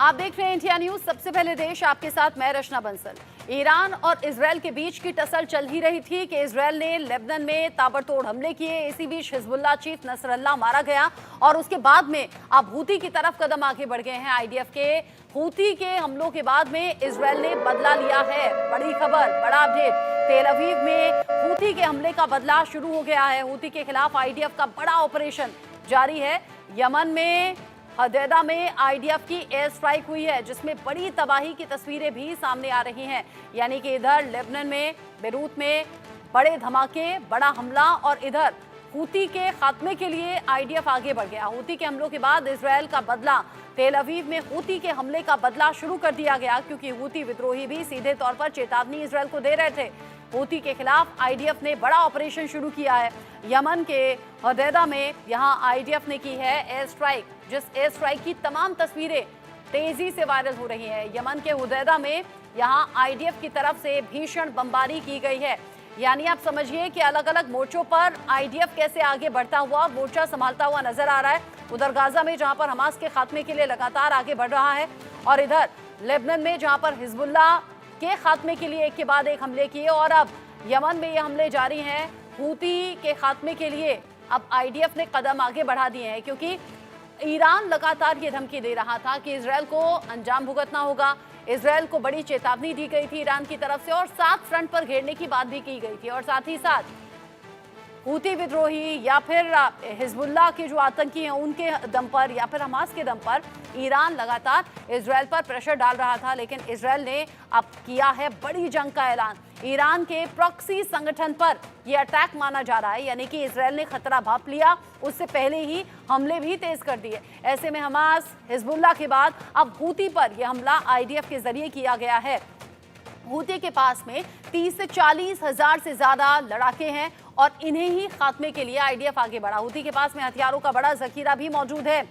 आप देख रहे हैं इंडिया न्यूज। सबसे पहले देश आपके साथ मैं रचना बंसल। ईरान और इजरायल के बीच की टसल चल ही रही थी कि इजरायल ने लेबनान में ताबड़तोड़ हमले किए। इसी बीच हिजबुल्लाह चीफ नसरल्लाह मारा गया और उसके बाद में अब हूती की तरफ कदम आगे बढ़ गए हैं आईडीएफ के। हूती के हमलों के बाद में इजरायल ने बदला लिया है। बड़ी खबर, बड़ा अपडेट। तेल अवीव में हूती के हमले का बदला शुरू हो गया है। हूती के खिलाफ आईडीएफ का बड़ा ऑपरेशन जारी है। यमन में हदैदा में आईडीएफ की एयर स्ट्राइक हुई है, जिसमें बड़ी तबाही की तस्वीरें भी सामने आ रही हैं। यानी कि इधर लेबनान में बेरूत में बड़े धमाके, बड़ा हमला, और इधर हूती के खात्मे के लिए आईडीएफ आगे बढ़ गया। हूती के हमलों के बाद इजरायल का बदला, तेल अवीव में हूती के हमले का बदला शुरू कर दिया गया, क्योंकि हूती विद्रोही भी सीधे तौर पर चेतावनी इजरायल को दे रहे थे। हूती के खिलाफ आईडीएफ ने बड़ा ऑपरेशन शुरू किया है। यमन के हदैदा में यहां आईडीएफ ने की है एयर स्ट्राइक, जिस एयर स्ट्राइक की तमाम तस्वीरें तेजी से वायरल हो रही हैं। यमन के हदैदा में यहां आईडीएफ की तरफ से भीषण बमबारी की गई है। यानी आप समझिए कि अलग अलग मोर्चों पर आईडीएफ कैसे आगे बढ़ता हुआ, मोर्चा संभालता हुआ नजर आ रहा है। उधर गाजा में जहां पर हमास के खात्मे के लिए लगातार आगे बढ़ रहा है, और इधर लेबनान में जहां पर हिजबुल्लाह के खात्मे के लिए एक के बाद एक हमले किए, और अब यमन में ये हमले जारी हैं। हूती के खात्मे के लिए अब आईडीएफ ने कदम आगे बढ़ा दिए हैं, क्योंकि ईरान लगातार ये धमकी दे रहा था कि इजरायल को अंजाम भुगतना होगा। इजरायल को बड़ी चेतावनी दी गई थी ईरान की तरफ से, और 7 फ्रंट पर घेरने की बात भी की गई थी। और साथ ही साथ हूती विद्रोही या फिर हिजबुल्लाह के जो आतंकी हैं उनके दम पर, या फिर हमास के दम पर ईरान लगातार इजरायल पर प्रेशर डाल रहा था। लेकिन इजरायल ने अब किया है बड़ी जंग का ऐलान। ईरान के प्रॉक्सी संगठन पर यह अटैक माना जा रहा है, यानी कि इजरायल ने खतरा भांप लिया, उससे पहले ही हमले भी तेज कर दिए। ऐसे में हमास, हिजबुल्लाह के बाद अब हूती पर यह हमला आईडीएफ के जरिए किया गया है। हूती के पास में 30 से 40 हजार से ज्यादा लड़ाके हैं, और इन्हें ही खात्मे के लिए आईडीएफ आगे बढ़ा। हूती के पास में हथियारों का बड़ा जखीरा भी मौजूद है।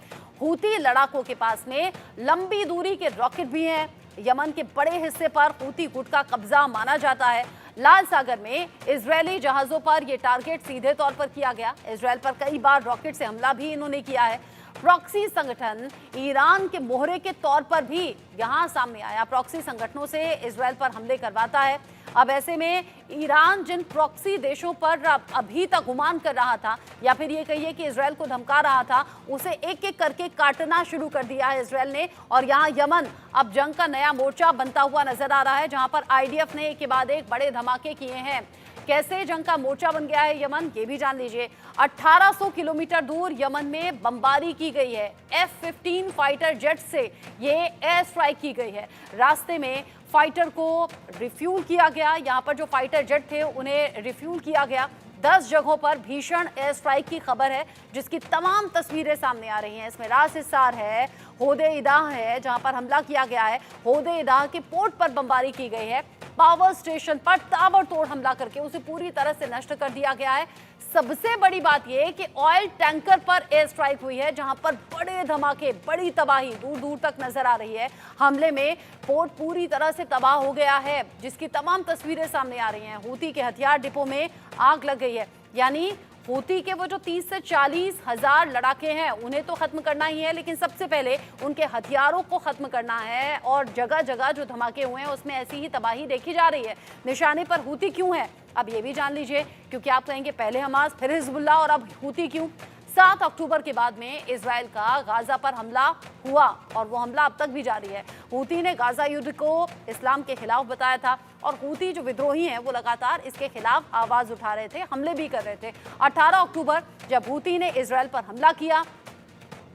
हूती लड़ाकों के पास में लंबी दूरी के रॉकेट भी हैं। यमन के बड़े हिस्से पर हूती गुट का कब्जा माना जाता है। लाल सागर में इजरायली जहाजों पर यह टारगेट सीधे तौर पर किया गया। इजरायल पर कई बार रॉकेट से हमला भी इन्होंने किया है। प्रॉक्सी संगठन ईरान के मोहरे के तौर पर भी यहां सामने आया। प्रॉक्सी संगठनों से इजरायल पर हमले करवाता है। अब ऐसे में ईरान जिन प्रॉक्सी देशों पर अभी तक गुमान कर रहा था, या फिर ये कहिए कि इजरायल को धमका रहा था, उसे एक एक करके काटना शुरू कर दिया है इजरायल ने। और यहाँ यमन अब जंग का नया मोर्चा बनता हुआ नजर आ रहा है, जहां पर आईडीएफ ने एक के बाद एक बड़े धमाके किए हैं। कैसे जंग का मोर्चा बन गया है यमन, ये भी जान लीजिए। 1800 किलोमीटर दूर यमन में बमबारी की गई है। F-15 फाइटर जेट से ये एयर स्ट्राइक की गई है। रास्ते में फाइटर को रिफ्यूल किया गया। यहाँ पर जो फाइटर जेट थे उन्हें रिफ्यूल किया गया। 10 जगहों पर भीषण एयर स्ट्राइक की खबर है, जिसकी तमाम तस्वीरें सामने आ रही हैं। इसमें रास हिसार है, होदे इदाह है, जहां पर हमला किया गया है। होदे इदाह के पोर्ट पर बमबारी की गई है। पावर स्टेशन पर ताबड़तोड़ हमला करके उसे पूरी तरह से नष्ट कर दिया गया है। सबसे बड़ी बात यह है कि ऑयल टैंकर पर एयर स्ट्राइक हुई है, जहां पर बड़े धमाके, बड़ी तबाही दूर दूर तक नजर आ रही है। हमले में पोर्ट पूरी तरह से तबाह हो गया है, जिसकी तमाम तस्वीरें सामने आ रही हैं। हूती के हथियार डिपो में आग लग गई है। यानी हूती के वो जो 30 से 40 हजार लड़ाके हैं उन्हें तो खत्म करना ही है, लेकिन सबसे पहले उनके हथियारों को खत्म करना है। और जगह जगह जो धमाके हुए हैं उसमें ऐसी ही तबाही देखी जा रही है। निशाने पर हूती क्यों है, अब ये भी जान लीजिए, क्योंकि आप कहेंगे पहले हमास, फिर हिजबुल्लाह, और अब हूती क्यों। 7 अक्टूबर के बाद में इजरायल का गाजा पर हमला हुआ, और वो हमला अब तक भी जारी है। हूती ने गाजा युद्ध को इस्लाम के खिलाफ बताया था, और हूती जो विद्रोही हैं वो लगातार इसके खिलाफ आवाज उठा रहे थे, हमले भी कर रहे थे। 18 अक्टूबर जब हूती ने इजरायल पर हमला किया,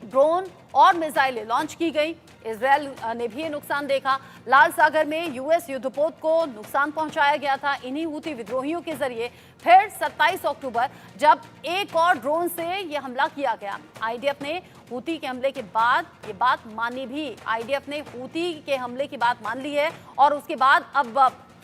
ड्रोन और मिसाइलें लॉन्च की गई, इजरायल ने भी नुकसान देखा। लाल सागर में यूएस युद्धपोत को नुकसान पहुंचाया गया था इन्हीं हूती विद्रोहियों के जरिए। फिर 27 अक्टूबर जब एक और ड्रोन से यह हमला किया गया। आईडीएफ ने हूती के हमले के बाद ये बात मानी भी। आईडीएफ ने हूती के हमले की बात मान ली है, और उसके बाद अब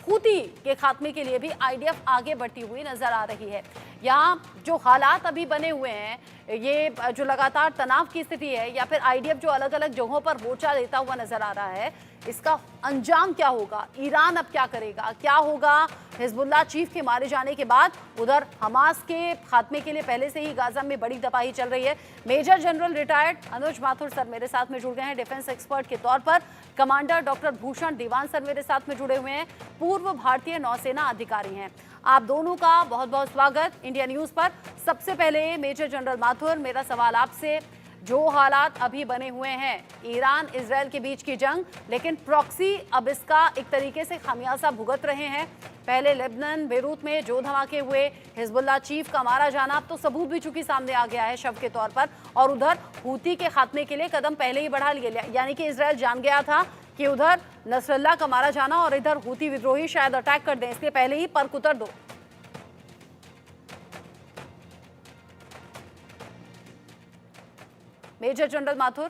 हूती के खात्मे के लिए भी आईडीएफ आगे बढ़ती हुई नजर आ रही है। यहाँ जो हालात अभी बने हुए हैं, ये जो लगातार तनाव की स्थिति है या फिर आईडीएफ जो अलग अलग जगहों पर मोर्चा देता हुआ नजर आ रहा है, इसका अंजाम क्या होगा? ईरान अब क्या करेगा? क्या होगा हिजबुल्लाह चीफ के मारे जाने के बाद? उधर हमास के खात्मे के लिए पहले से ही गाजा में बड़ी तबाही चल रही है। मेजर जनरल रिटायर्ड अनुज माथुर सर मेरे साथ में जुड़ गए हैं डिफेंस एक्सपर्ट के तौर पर। कमांडर डॉक्टर भूषण दीवान सर मेरे साथ में जुड़े हुए हैं, पूर्व भारतीय नौसेना अधिकारी हैं। आप दोनों का बहुत बहुत स्वागत इंडिया न्यूज पर। सबसे पहले मेजर जनरल माथुर, मेरा सवाल आपसे, जो हालात अभी बने हुए हैं, ईरान इजराइल के बीच की जंग, लेकिन प्रॉक्सी अब इसका एक तरीके से खामियाजा भुगत रहे हैं। पहले लेबनान बेरूत में जो धमाके हुए, हिजबुल्लाह चीफ का मारा जाना, अब तो सबूत भी चूंकि सामने आ गया है शव के तौर पर, और उधर हूती के खात्मे के लिए कदम पहले ही बढ़ा लिए, यानी कि इजराइल जान गया था कि उधर नसरल्लाह का मारा जाना और इधर हूती विद्रोही शायद अटैक कर दें, इसलिए पहले ही पर्क उतर दो। Major general Mathur.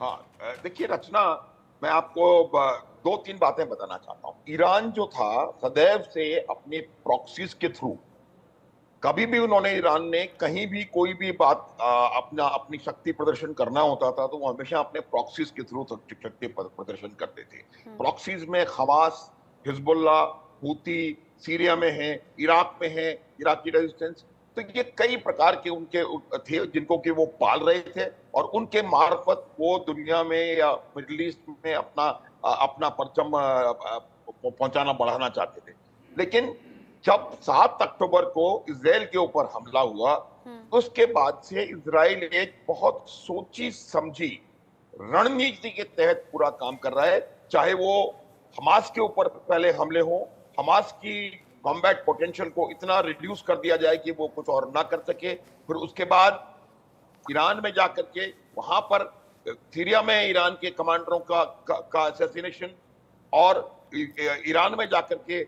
हाँ, देखिए रचना, मैं आपको दो तीन बातें बताना चाहता हूँ। ईरान जो था सदैव से अपने प्रॉक्सीज के थ्रू, कभी भी उन्होंने, ईरान ने कहीं भी कोई भी बात अपनी शक्ति प्रदर्शन करना होता था तो वो हमेशा अपने प्रॉक्सीज के थ्रू शक्ति प्रदर्शन करते थे। प्रॉक्सीज में हमास, हिजबुल्लाह, हूती सीरिया में है, इराक में है, इराकी रेजिस्टेंस, तो ये कई प्रकार के उनके थे जिनको कि वो पाल रहे थे और उनके मार्फत वो दुनिया में या मिडिल ईस्ट में अपना परचम पहुंचाना, बढ़ाना चाहते थे। लेकिन जब 7 अक्टूबर को इजराइल के ऊपर हमला हुआ, उसके बाद से इजराइल एक बहुत सोची समझी रणनीति के तहत पूरा काम कर रहा है। चाहे वो हमास के ऊपर पहले हमले हो, हमास की कॉम्बैट पोटेंशियल को इतना रिड्यूस कर दिया जाए कि वो कुछ और ना कर सके, फिर उसके बाद ईरान में जाकर के वहां पर सीरिया में ईरान के कमांडरों का असैसिनेशन, और ईरान में जाकर के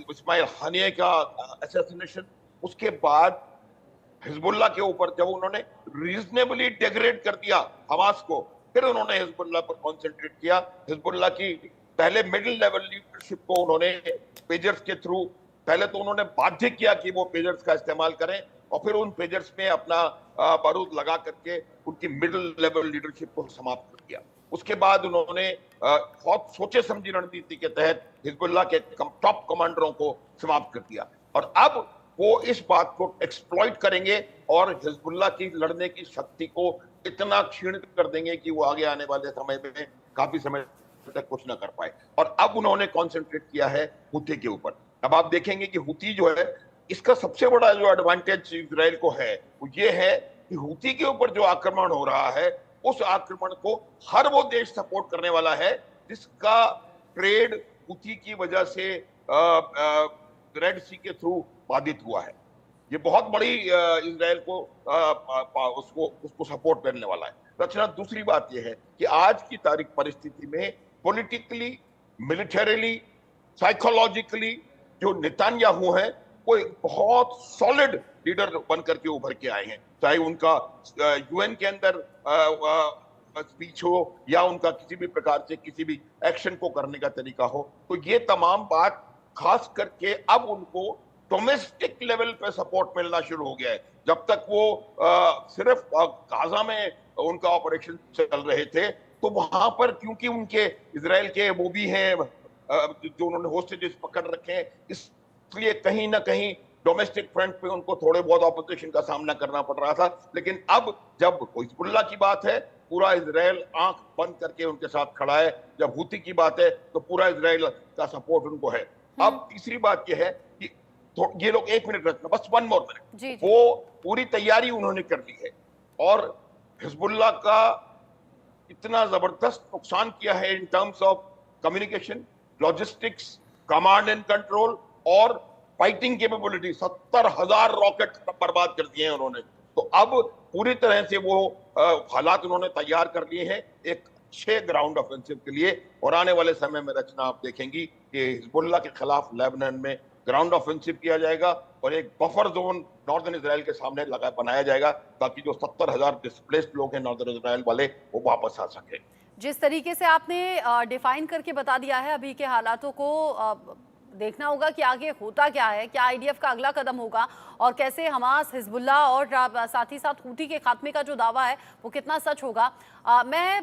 इस्माइल हानिये का असैसिनेशन, उसके बाद हिजबुल्लाह के ऊपर जब उन्होंने रीजनेबली डिग्रेड कर दिया हमास को, फिर उन्होंने हिजबुल्लाह पर कॉन्सेंट्रेट किया। हिजबुल्लाह की पहले मिडिल लेवल लीडरशिप को उन्होंने पेजर्स के थ्रू, पहले तो उन्होंने बाध्य किया कि वो पेजर्स का इस्तेमाल करें और फिर उन पेजर्स में अपना बारूद लगा करके उनकी मिडिल लेवल लीडरशिप को समाप्त कर दिया। उसके बाद उन्होंने बहुत सोचे समझी रणनीति के तहत हिजबुल्लाह के टॉप कमांडरों को समाप्त कर दिया, और अब वो इस बात को एक्सप्लॉइट करेंगे और हिजबुल्लाह की लड़ने की शक्ति को इतना क्षीणित कर देंगे कि वो आगे आने वाले समय में काफी समय तक कुछ ना कर पाए। और अब उन्होंने कॉन्सेंट्रेट किया है हूती के ऊपर। अब आप देखेंगे कि हूती जो है, इसका सबसे बड़ा जो एडवांटेज इजराइल को है वो ये है कि हूती के ऊपर जो आक्रमण हो रहा है, उस आक्रमण को हर वो देश सपोर्ट करने वाला है जिसका ट्रेड हूती की वजह से रेड सी के थ्रू बाधित हुआ है। ये बहुत बड़ी इजराइल को उसको सपोर्ट करने वाला है। रचना, दूसरी बात यह है कि आज की तारीख परिस्थिति में पॉलिटिकली, मिलिटरीली, साइकोलॉजिकली जो नेतन्याहू हैं वो एक बहुत सॉलिड लीडर बनकर के उभर के आए हैं। चाहे उनका यूएन के अंदर स्पीच हो या उनका किसी भी प्रकार से किसी भी एक्शन को करने का तरीका हो, तो ये तमाम बात खास करके अब उनको डोमेस्टिक लेवल पे सपोर्ट मिलना शुरू हो गया है। जब तक वो सिर्फ गाजा में उनका ऑपरेशन चल रहे थे तो वहां पर क्योंकि उनके इजराइल के वो भी हैं जो उन्होंने होस्टेजेस पकड़ रखे हैं, इसलिए कहीं ना कहीं डोमेस्टिक फ्रंट पे उनको थोड़े बहुत ऑपोजिशन का सामना करना पड़ रहा था। लेकिन अब जब हिजबुल्लाह की बात है, पूरा इजराइल आंख बंद करके उनके साथ खड़ा है। जब हूती की बात है तो पूरा इजराइल का सपोर्ट उनको है। अब तीसरी बात यह है कि ये लोग, एक मिनट रखना, बस 1 मोर मिनट, वो पूरी तैयारी उन्होंने कर ली है और हिजबुल्लाह का इतना जबरदस्त नुकसान किया है in terms of communication, logistics, command and control और फाइटिंग कैपेबिलिटी। 70,000 रॉकेट बर्बाद कर दिए हैं उन्होंने। तो अब पूरी तरह से वो हालात उन्होंने तैयार कर लिए हैं एक अच्छे ग्राउंड ऑफेंसिव के लिए। और आने वाले समय में रचना आप देखेंगी कि हिजबुल्लाह के खिलाफ लेबनान में ग्राउंड ऑफेंसिव किया जाएगा और एक बफर जोन नॉर्दर्न इजराइल के सामने बनाया जाएगा ताकि जो 70,000 डिस्प्लेस्ड लोग हैं नॉर्दर्न इजराइल वाले, वो वापस आ सके। जिस तरीके से आपने डिफाइन करके बता दिया है अभी के हालातों को, देखना होगा कि आगे होता क्या है, क्या आईडीएफ का अगला कदम होगा और कैसे हमास, हिजबुल्लाह और साथ ही साथ हूती के खात्मे का जो दावा है वो कितना सच होगा। मैं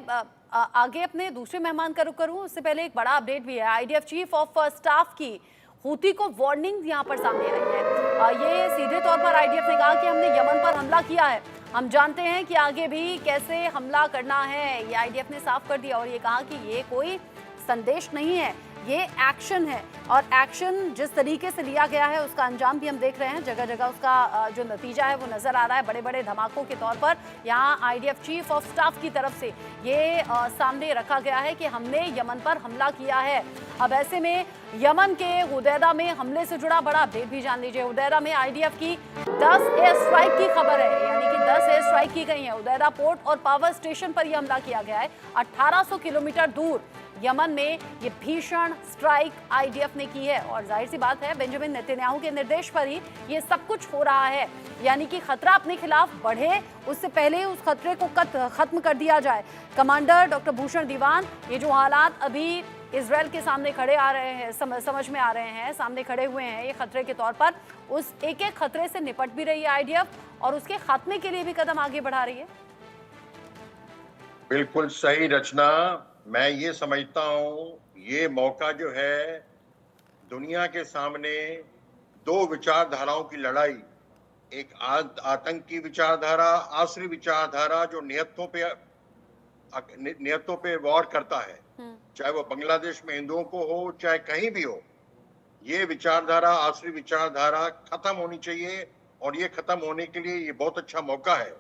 आगे अपने दूसरे मेहमान का रुख करूं उससे पहले एक बड़ा अपडेट भी है। आईडीएफ चीफ ऑफ स्टाफ की हूती को वार्निंग यहाँ पर सामने आई है। ये सीधे तौर पर आईडीएफ ने कहा कि हमने यमन पर हमला किया है, हम जानते हैं कि आगे भी कैसे हमला करना है, ये आईडीएफ ने साफ कर दिया और ये कहा कि ये कोई संदेश नहीं है, ये एक्शन है और एक्शन जिस तरीके से लिया गया है उसका अंजाम भी हम देख रहे हैं। जगह जगह उसका जो नतीजा है वो नजर आ रहा है। बड़े बड़े धमाकों के तौर पर यहाँ आईडीएफ चीफ ऑफ स्टाफ की तरफ से ये सामने रखा गया है कि हमने यमन पर हमला किया है। अब ऐसे में यमन के हुदैदा में हमले से जुड़ा बड़ा अपडेट भी जान लीजिए। हुदैदा में आईडीएफ की 10 एयर स्ट्राइक की खबर है, यानी कि 10 एयर स्ट्राइक की गई है। हुदैदा पोर्ट और पावर स्टेशन पर यह हमला किया गया है। 1800 किलोमीटर दूर यमन में ये भीषण स्ट्राइक आईडीएफ ने की है और जाहिर सी बात है बेंजामिन नेतन्याहू के निर्देश पर ही ये सब कुछ हो रहा है, यानी कि खतरा अपने खिलाफ बढ़े उससे पहले उस खतरे को खत्म कर दिया जाए। कमांडर डॉक्टर भूषण दीवान, ये जो हालात अभी इजराइल के सामने खड़े आ रहे हैं, समझ में आ रहे हैं, सामने खड़े हुए हैं ये खतरे के तौर पर, उस एक एक खतरे से निपट भी रही है आईडीएफ और उसके खात्मे के लिए भी कदम आगे बढ़ा रही है। बिल्कुल सही रचना, मैं ये समझता हूं ये मौका जो है दुनिया के सामने दो विचारधाराओं की लड़ाई, एक आतंकी विचारधारा, आसरी विचारधारा जो नियतों पे वॉर करता है, चाहे वो बांग्लादेश में हिंदुओं को हो चाहे कहीं भी हो, ये विचारधारा, आसरी विचारधारा खत्म होनी चाहिए और ये खत्म होने के लिए ये बहुत अच्छा मौका है।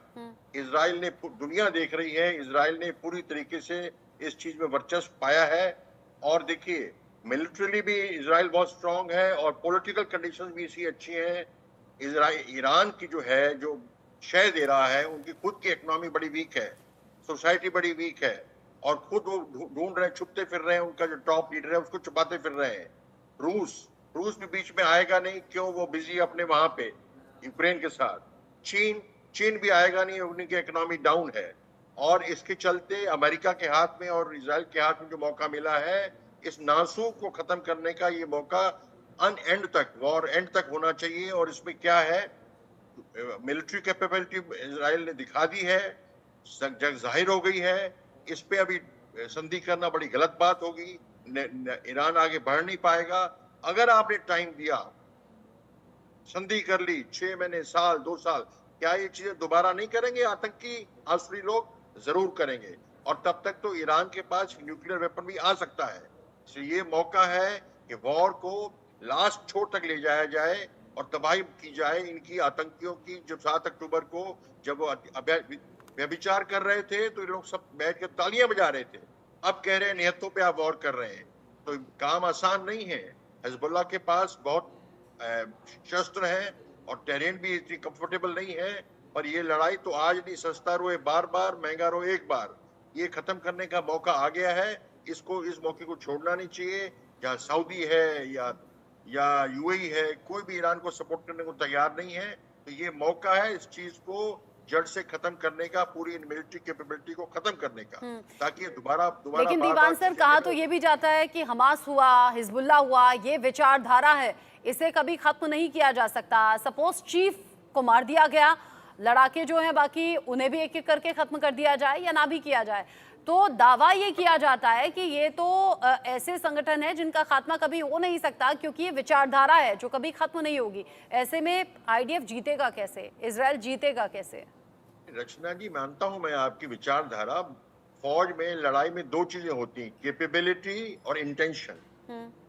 इजराइल ने, दुनिया देख रही है, इजराइल ने पूरी तरीके से इस चीज में वर्चस्व पाया है और देखिए मिलिट्रीली भी इजराइल बहुत स्ट्रांग है और पॉलिटिकल कंडीशंस भी इसी अच्छी हैं। ईरान की जो है, जो शय दे रहा है, उनकी खुद की इकोनॉमी बड़ी वीक है, सोसाइटी बड़ी वीक है और खुद वो ढूंढ रहे हैं, छुपते फिर रहे हैं, उनका जो टॉप लीडर है उसको छुपाते फिर रहे हैं। रूस भी बीच में आएगा नहीं, क्यों, वो बिजी अपने वहां पे यूक्रेन के साथ। चीन भी आएगा नहीं, उनकी इकोनॉमी डाउन है और इसके चलते अमेरिका के हाथ में और इजराइल के हाथ में जो मौका मिला है, इस नासूक को खत्म करने का ये मौका एंड तक, वॉर एंड तक होना चाहिए। और इसमें क्या है, मिलिट्री कैपेबिलिटी इजराइल ने दिखा दी है, जग जाहिर हो गई है, इस पे अभी संधि करना बड़ी गलत बात होगी। ईरान आगे बढ़ नहीं पाएगा। अगर आपने टाइम दिया, संधि कर ली 6 महीने, साल, 2 साल, क्या ये चीजें दोबारा नहीं करेंगे आतंकी आसरी लोग? जरूर करेंगे और तब तक तो ईरान के पास न्यूक्लियर वेपन भी आ सकता है। इसलिए ये मौका है कि वॉर को लास्ट छोर तक ले जाया जाए और तबाही की जाए इनकी आतंकियों की। जो 7 अक्टूबर को जब वो व्यभिचार कर रहे थे तो ये लोग सब बैठ के तालियां बजा रहे थे, अब कह रहे हैं निहत्तों पे आप वॉर कर रहे हैं, तो काम आसान नहीं है। हिजबुल्लाह के पास बहुत शस्त्र हैं और टेरेन भी इतनी कंफर्टेबल नहीं है, पर ये लड़ाई तो आज नहीं, सस्ता रोए बार बार, महंगा रोए एक बार। ये खत्म करने का मौका आ गया है, इसको, इस मौके को छोड़ना नहीं चाहिए। जहाँ सऊदी है या यूएई है, कोई भी ईरान को सपोर्ट करने को तैयार नहीं है, तो ये मौका है इस चीज को जड़ से खत्म करने का, पूरी मिलिट्री कैपेबिलिटी को खत्म करने का, ताकि ये दोबारा लेकिन दीवान सर, कहा तो ये भी जाता है कि हमास हुआ, हिजबुल्लाह हुआ, ये विचारधारा है, इसे कभी खत्म नहीं किया जा सकता। सपोज चीफ को मार दिया गया, लड़ाके जो हैं बाकी उन्हें भी एक एक करके खत्म कर दिया जाए या ना भी किया जाए, तो दावा ये किया जाता है कि ये तो ऐसे संगठन है जिनका खात्मा कभी हो नहीं सकता, क्योंकि ये विचारधारा है जो कभी खत्म नहीं होगी। ऐसे में आईडीएफ जीतेगा कैसे, इजराइल जीतेगा कैसे? रचना जी, मानता हूं मैं आपकी विचारधारा। फौज में, लड़ाई में 2 चीजें होती हैं, कैपेबिलिटी और इंटेंशन।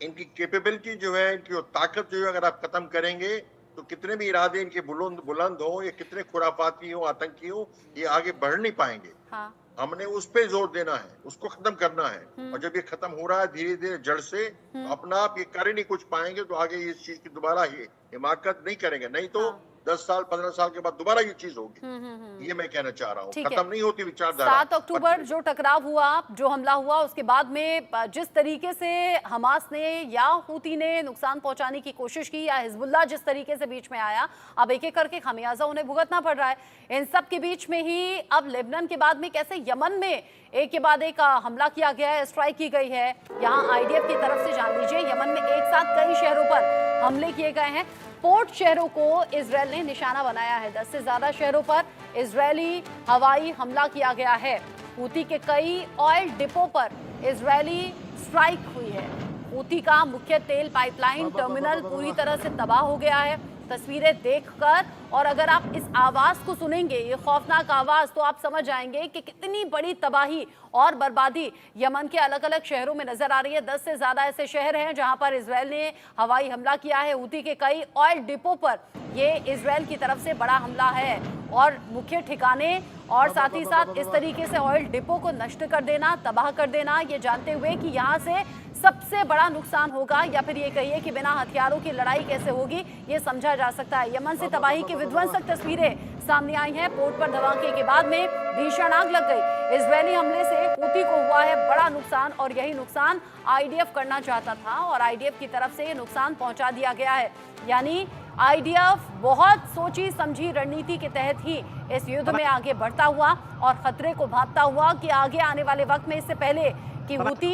इनकी कैपेबिलिटी जो है, इनकी ताकत जो है, अगर आप खत्म करेंगे तो कितने भी इरादे इनके बुलंद हो, ये कितने खुराफाती हो, आतंकी हो, ये आगे बढ़ नहीं पाएंगे। हाँ। हमने उस पे जोर देना है, उसको खत्म करना है और जब ये खत्म हो रहा है धीरे धीरे जड़ से, तो अपना आप ये कर ही नहीं कुछ पाएंगे, तो आगे इस चीज की दोबारा ही हिमाकत नहीं करेंगे। नहीं तो 10 साल 15 साल के बाद दोबारा ये चीज होगी। ये मैं कहना चाह रहा हूँ, ठीक है। खत्म नहीं होती विचारधारा। 7 अक्टूबर जो टकराव हुआ, जो हमला हुआ, उसके बाद में जिस तरीके से हमास ने या हूती ने नुकसान पहुंचाने की कोशिश की या हिजबुल्लाह जिस तरीके से बीच में आया, अब एक एक करके खामियाजा उन्हें भुगतना पड़ रहा है। इन सब के बीच में ही अब लेबनान के बाद में कैसे यमन में एक के बाद एक हमला किया गया है, स्ट्राइक की गई है यहाँ आईडीएफ की तरफ से। जान लीजिए, यमन में एक साथ कई शहरों पर हमले किए गए हैं। पोर्ट शहरों को इजरायल ने निशाना बनाया है। 10 से ज्यादा शहरों पर इजरायली हवाई हमला किया गया है। हूती के कई ऑयल डिपो पर इजरायली स्ट्राइक हुई है। हूती का मुख्य तेल पाइपलाइन टर्मिनल पूरी तरह से तबाह हो गया है। तस्वीरें देखकर और अगर आप इस आवाज को सुनेंगे, ये खौफनाक आवाज, तो आप समझ जाएंगे कि कितनी बड़ी तबाही और बर्बादी यमन के अलग अलग शहरों में नजर आ रही है। 10 से ज्यादा ऐसे शहर हैं जहां पर इजरायल ने हवाई हमला किया है। हूती के कई ऑयल डिपो पर ये इजरायल की तरफ से बड़ा हमला है और मुख्य ठिकाने और साथ ही साथ इस तरीके से ऑयल डिपो को नष्ट कर देना, तबाह कर देना, ये जानते हुए कि यहाँ से सबसे बड़ा नुकसान होगा, या फिर ये कहिए कि बिना हथियारों की लड़ाई कैसे होगी, ये समझा जा सकता है। यमन से तबाही की विध्वंसक तस्वीरें सामने आई हैं। पोर्ट पर धमाके के बाद में भीषण आग लग गई। इजरायली हमले से हूती को हुआ है बड़ा नुकसान और यही नुकसान आईडीएफ करना चाहता था और आईडीएफ की तरफ से ये नुकसान पहुंचा दिया गया है। यानी आईडीएफ बहुत सोची समझी रणनीति के तहत ही इस युद्ध में आगे बढ़ता हुआ और खतरे को भांपता हुआ कि आगे आने वाले वक्त में, इससे पहले कि हूती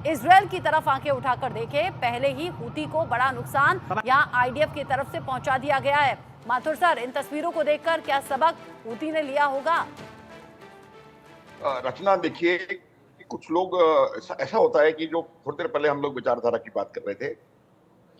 इजरायल की तरफ आंखें उठाकर देखे, पहले ही हूती को बड़ा नुकसान यहां आईडीएफ की तरफ से पहुंचा दिया गया है। माथुर सर, इन तस्वीरों को देखकर क्या सबक हूती ने लिया होगा? रचना, देखिए, कुछ लोग ऐसा होता है कि जो थोड़ी देर पहले हम लोग विचारधारा की बात कर रहे थे,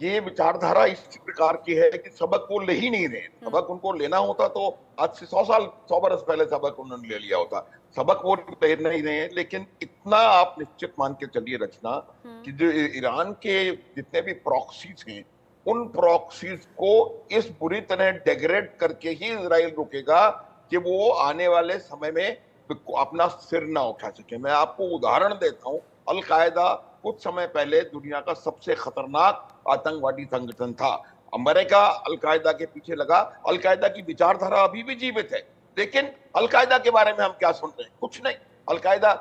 ये विचारधारा इस प्रकार की है कि सबक वो ले ही नहीं रहे। सबक उनको लेना होता तो आज से 100 बरस पहले सबक उन्होंने ले लिया होता। सबक वो ले नहीं रहे हैं। लेकिन इतना आप निश्चित मान के चलिए रचना कि जो ईरान के जितने भी प्रॉक्सीज हैं, उन प्रॉक्सीज को इस बुरी तरह डेग्रेड करके ही इजराइल रुकेगा कि वो आने वाले समय में अपना सिर ना उठा सके। मैं आपको उदाहरण देता हूं। अल-कायदा कुछ समय पहले दुनिया का सबसे खतरनाक आतंकवादी संगठन था। अमेरिका अल-कायदा के पीछे लगा। अल-कायदा की विचारधारा अभी भी जीवित है, लेकिन अल-कायदा के बारे में हम क्या सुन रहे हैं? कुछ नहीं। अल-कायदा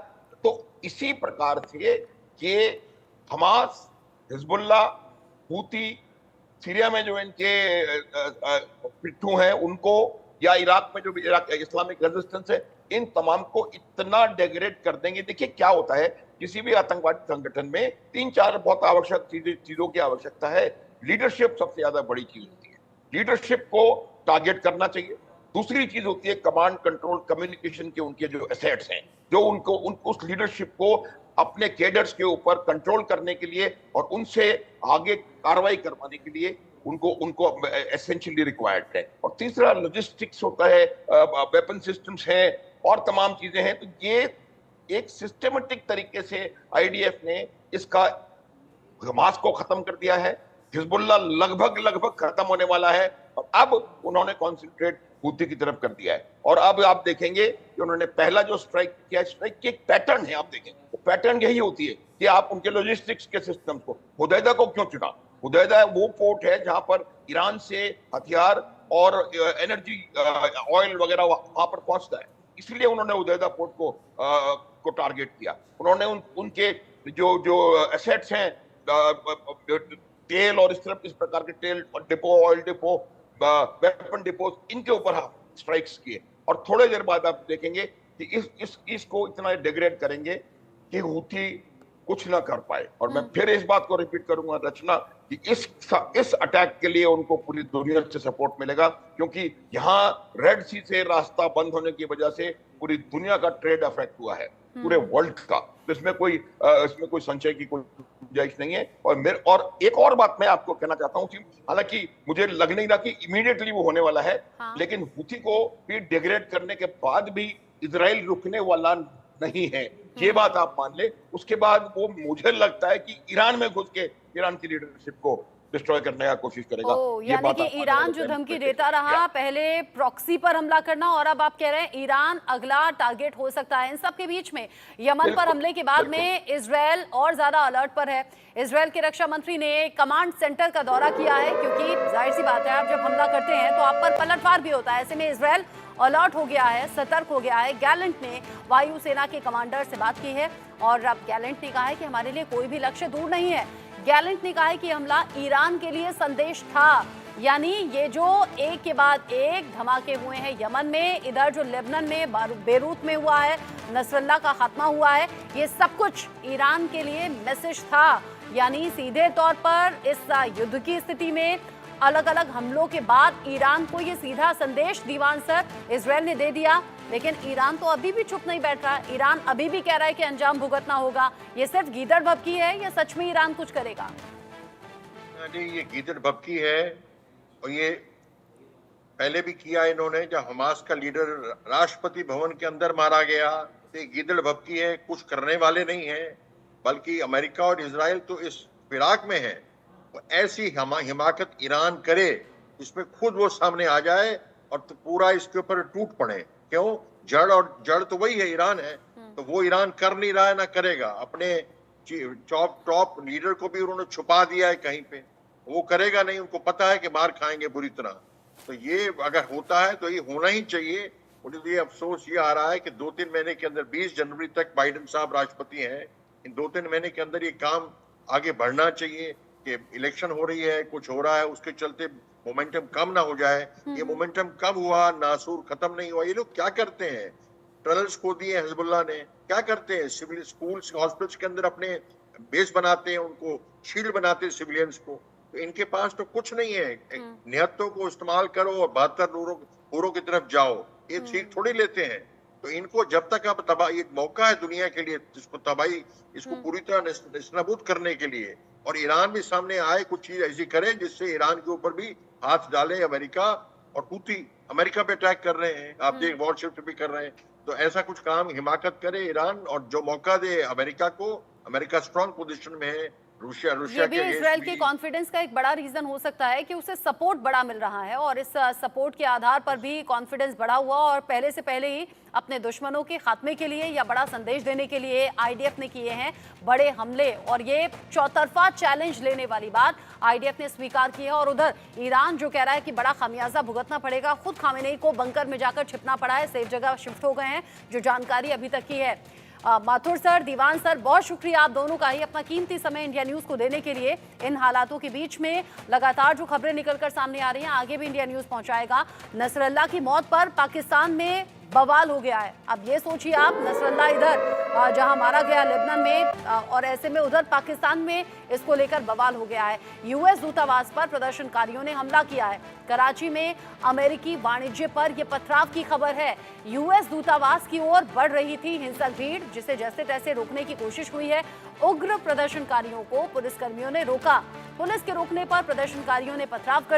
तो इसी प्रकार से कि हमास, हिजबुल्लाह, हूती, सीरिया में जो इनके पिट्ठू हैं उनको, या इराक में जो इराक इस्लामिक रेजिस्टेंस है, इन तमाम को इतना डेग्रेड कर देंगे। देखिए क्या होता है, किसी भी आतंकवादी संगठन में 3-4 बहुत आवश्यक चीजों की आवश्यकता है। लीडरशिप सबसे ज्यादा बड़ी चीज होती है। लीडरशिप को टारगेट करना चाहिए। दूसरी चीज होती है कमांड कंट्रोल कम्युनिकेशन के उनके जो एसेट्स हैं, जो उनको उस लीडरशिप को अपने कैडर्स के ऊपर कंट्रोल करने के लिए और उनसे आगे कार्रवाई करवाने के लिए उनको एसेंशियली रिक्वायर्ड है। और तीसरा लॉजिस्टिक्स होता है, वेपन सिस्टम्स हैं और तमाम चीजें हैं। तो ये एक सिस्टमेटिक तरीके से आईडीएफ ने इसका हमास को खत्म कर दिया है। हिजबुल्लाह लगभग खत्म होने वाला है और अब उन्होंने कॉन्सेंट्रेट हूती की तरफ कर दिया है। और अब आप देखेंगे कि उन्होंने पहला जो स्ट्राइक किया, स्ट्राइक की एक पैटर्न है। आप देखेंगे वो पैटर्न यही होती है कि आप उनके लॉजिस्टिक्स के सिस्टम्स को, हुदैदा को क्यों चुना? हुदैदा वो पोर्ट है जहां पर ईरान से हथियार और एनर्जी ऑयल वगैरह वहां पर पहुंचता है, इसलिए उन्होंने हुदैदा पोर्ट को टारगेट किया। उन्होंने उनके जो एसेट्स हैं, तेल और इस प्रकार के तेल depot, oil depot, weapon depot, इनके ऊपर स्ट्राइक्स किए। और थोड़े देर बाद आप देखेंगे कि इसको इतना डिग्रेड करेंगे कि हूती कुछ ना कर पाए। और मैं फिर इस बात को रिपीट करूंगा रचना कि इस अटैक के लिए उनको पूरी दुनिया से सपोर्ट मिलेगा, क्योंकि यहाँ रेड सी से रास्ता बंद होने की वजह से पूरी दुनिया का ट्रेड अफेक्ट हुआ है, पूरे वर्ल्ड का। तो इसमें कोई संशय की कोई गुंजाइश नहीं है। और एक और बात मैं आपको कहना चाहता हूँ कि हालांकि मुझे लग नहीं रहा कि इमीडिएटली वो होने वाला है, लेकिन हूती को भी डिग्रेड करने के बाद भी इजराइल रुकने वाला नहीं है, ये बात आप मान ले। उसके बाद वो, मुझे लगता है कि ईरान में घुस के ईरान की लीडरशिप को डिस्ट्रॉय करने का कोशिश करेगा। ये यानी बात कि आप मानने ईरान वाले जो थे, धमकी मुझे देता रहा, या- पहले प्रॉक्सी पर हमला करना, और अब आप कह रहे हैं ईरान अगला टारगेट हो सकता है। इन सब के बीच में यमन पर बिल्कुल, हमले के बाद बिल्कुल। में इजरायल और ज्यादा अलर्ट पर है। इजरायल के रक्षा मंत्री ने कमांड सेंटर का दौरा किया है, क्योंकि जाहिर सी बात है, आप जब हमला करते हैं तो आप पर पलटवार भी होता है। ऐसे में इजरायल अलर्ट हो गया है, सतर्क हो गया है। गैलेंट ने वायुसेना के कमांडर से बात की है, और अब गैलेंट ने कहा है कि हमारे लिए कोई भी लक्ष्य दूर नहीं है। गैलेंट ने कहा है कि हमला ईरान के लिए संदेश था, यानी ये जो एक के बाद एक धमाके हुए हैं यमन में, इधर जो लेबनान में बेरूत में हुआ है, नसरल्ला का खात्मा हुआ है, ये सब कुछ ईरान के लिए मैसेज था। यानी सीधे तौर पर इस युद्ध की स्थिति में अलग अलग हमलों के बाद ईरान को ये सीधा संदेश दीवान सर इजरायल ने दे दिया। लेकिन ईरान तो अभी भी चुप नहीं बैठ रहा। ईरान अभी भी कह रहा है कि अंजाम भुगतना होगा। ये सिर्फ गीदड़ भभकी है या सच में ईरान कुछ करेगा? ये गीदड़ भभकी है, और ये पहले भी किया इन्होंने। जब हमास का लीडर राष्ट्रपति भवन के अंदर मारा गया, तो ये गीदड़ भभकी है, कुछ करने वाले नहीं है। बल्कि अमेरिका और इजराइल तो इस फिराक में है, वो ऐसी हिमाकत ईरान करे इसमें खुद वो सामने आ जाए और तो पूरा इसके ऊपर टूट पड़े। क्यों? जड़ तो वही है, ईरान है। तो वो ईरान कर नहीं रहा है, ना करेगा। अपने टॉप लीडर को भी उन्होंने छुपा दिया है कहीं पे, वो करेगा नहीं। उनको पता है कि मार खाएंगे बुरी तरह। तो ये अगर होता है तो ये होना ही चाहिए। मुझे तो ये अफसोस ये आ रहा है कि 2-3 महीने के अंदर, 20 जनवरी तक बाइडेन साहब राष्ट्रपति हैं, इन 2-3 महीने के अंदर ये काम आगे बढ़ना चाहिए। कि इलेक्शन हो रही है, कुछ हो रहा है, उसके चलते मोमेंटम कम ना हो जाए। ये मोमेंटम कम हुआ, नासूर खत्म नहीं हुआ। ये लोग क्या करते हैं? टनल्स खो दिए हिजबुल्लाह ने, क्या करते हैं? सिविल स्कूल्स, हॉस्पिटल्स के अंदर अपने बेस बनाते हैं, उनको शील्ड बनाते हैं सिविलियंस को। तो इनके पास तो कुछ नहीं है। नियतों को इस्तेमाल करो और 72 हुरों की तरफ जाओ, ये ठीक थोड़ी लेते हैं। तो इनको जब तक अब तबाही, एक मौका है दुनिया के लिए इसको तबाही, इसको पूरी तरह निस्ताबूद करने के लिए। और ईरान भी सामने आए, कुछ चीज ऐसी करे जिससे ईरान के ऊपर भी हाथ डाले अमेरिका। और हूती अमेरिका पे अटैक कर रहे हैं, आप देख, वॉरशिप भी कर रहे हैं। तो ऐसा कुछ काम हिमाकत करे ईरान, और जो मौका दे अमेरिका को। अमेरिका स्ट्रांग पोजीशन में है। रूसिया ये भी इजराइल के कॉन्फिडेंस का एक बड़ा रीजन हो सकता है कि उसे सपोर्ट बड़ा मिल रहा है, और इस सपोर्ट के आधार पर भी कॉन्फिडेंस बढ़ा हुआ। और पहले से पहले ही अपने दुश्मनों के खात्मे के लिए या बड़ा संदेश देने के लिए आईडीएफ ने किए हैं बड़े हमले, और ये चौतरफा चैलेंज लेने वाली बात आईडीएफ ने स्वीकार की है। और उधर ईरान जो कह रहा है कि बड़ा खामियाजा भुगतना पड़ेगा, खुद खामेनेई को बंकर में जाकर छिपना पड़ा है, सेफ जगह शिफ्ट हो गए हैं, जो जानकारी अभी तक की है। माथुर सर, दीवान सर, बहुत शुक्रिया आप दोनों का ही अपना कीमती समय इंडिया न्यूज को देने के लिए। इन हालातों के बीच में लगातार जो खबरें निकलकर सामने आ रही हैं, आगे भी इंडिया न्यूज पहुंचाएगा। नसरल्ला की मौत पर पाकिस्तान में बवाल हो गया है। अब ये सोचिए आप, नसरल्ला इधर जहां मारा गया लेबनान में, और ऐसे में उधर पाकिस्तान में इसको लेकर बवाल हो गया है। यूएस दूतावास पर प्रदर्शनकारियों ने हमला किया है। कराची में अमेरिकी वाणिज्य पर यह पथराव की खबर है। यूएस दूतावास की ओर बढ़ रही थी हिंसक भीड़, जिसे जैसे तैसे रोकने की कोशिश हुई है। उग्र प्रदर्शनकारियों को पुलिसकर्मियों ने रोका। पुलिस के रोकने पर प्रदर्शनकारियों ने पथराव कर